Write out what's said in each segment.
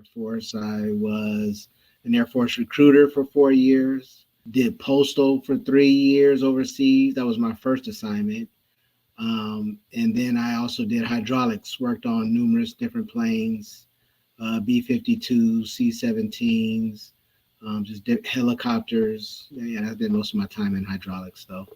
Air Force. I was an Air Force recruiter for 4 years. Did postal for 3 years overseas. That was my first assignment. And then I also did hydraulics, worked on numerous different planes, B-52s, C-17s, just helicopters. Yeah, I did most of my time in hydraulics, though.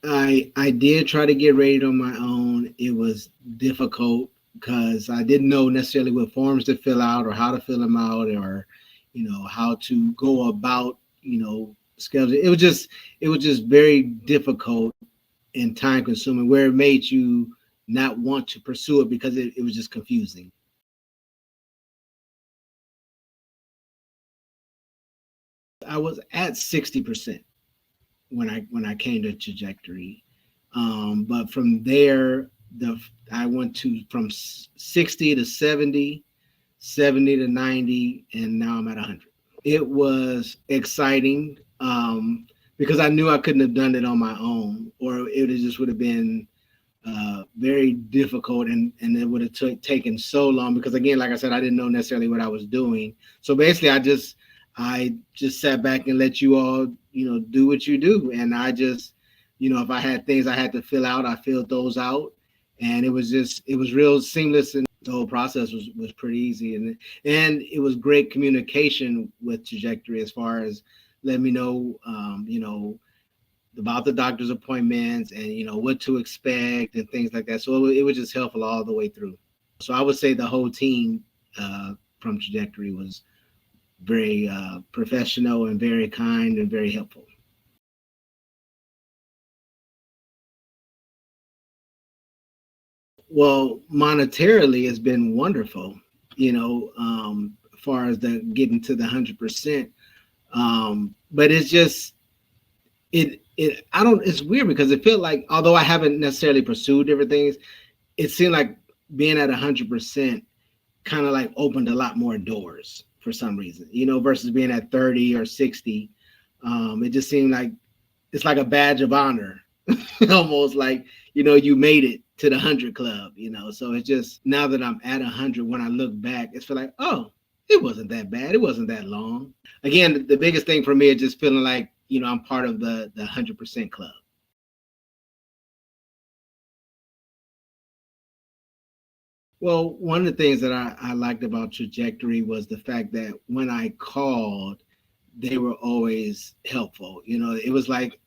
I did try to get rated on my own. It was difficult because I didn't know necessarily what forms to fill out or how to fill them out or, how to go about, scheduling. It was just very difficult and time consuming where it made you not want to pursue it because it was just confusing. I was at 60% when I came to Trajectory. But from there, I went to from 60 to 70, 70 to 90, and now I'm at 100. It was exciting because I knew I couldn't have done it on my own, or it just would have been very difficult, and it would have taken so long because, again, like I said, I didn't know necessarily what I was doing. So basically, I just sat back and let you all, do what you do. And I just, if I had things I had to fill out, I filled those out. And it was real seamless. And the whole process was pretty easy. And it was great communication with Trajectory as far as letting me know, about the doctor's appointments and, what to expect and things like that. So it was just helpful all the way through. So I would say the whole team from Trajectory was very professional and very kind and very helpful. Well, monetarily, it's been wonderful, as far as the getting to the 100%. But it's just, I don't, it's weird because it felt like, although I haven't necessarily pursued different things, it seemed like being at 100% kind of like opened a lot more doors for some reason, versus being at 30 or 60. It just seemed like it's like a badge of honor, almost like, you made it to the 100 club, So it's just, now that I'm at 100, when I look back, it's feel like, oh, it wasn't that bad. It wasn't that long. Again, the biggest thing for me is just feeling like, I'm part of the 100% club. Well, one of the things that I liked about Trajectory was the fact that when I called, they were always helpful. It was like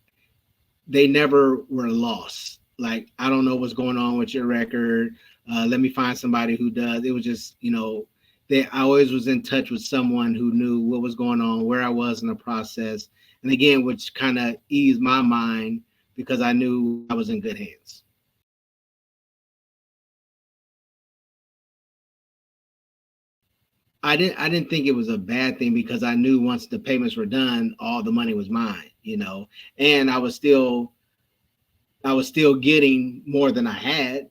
they never were lost. Like, I don't know what's going on with your record. Let me find somebody who does. It was just, I always was in touch with someone who knew what was going on, where I was in the process. And again, which kind of eased my mind because I knew I was in good hands. I didn't think it was a bad thing because I knew once the payments were done, all the money was mine, and I was still getting more than I had,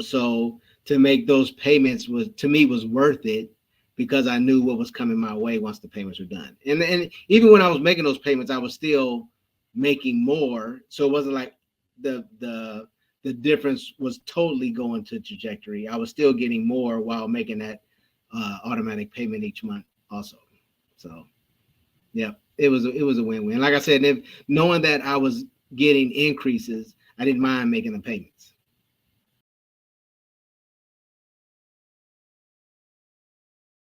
so to make those payments was, to me, was worth it because I knew what was coming my way once the payments were done. And even when I was making those payments, I was still making more. So it wasn't like the difference was totally going to Trajectory. I was still getting more while making that automatic payment each month also. So yeah, it was a win-win. Like I said, if knowing that I was getting increases, I didn't mind making the payments.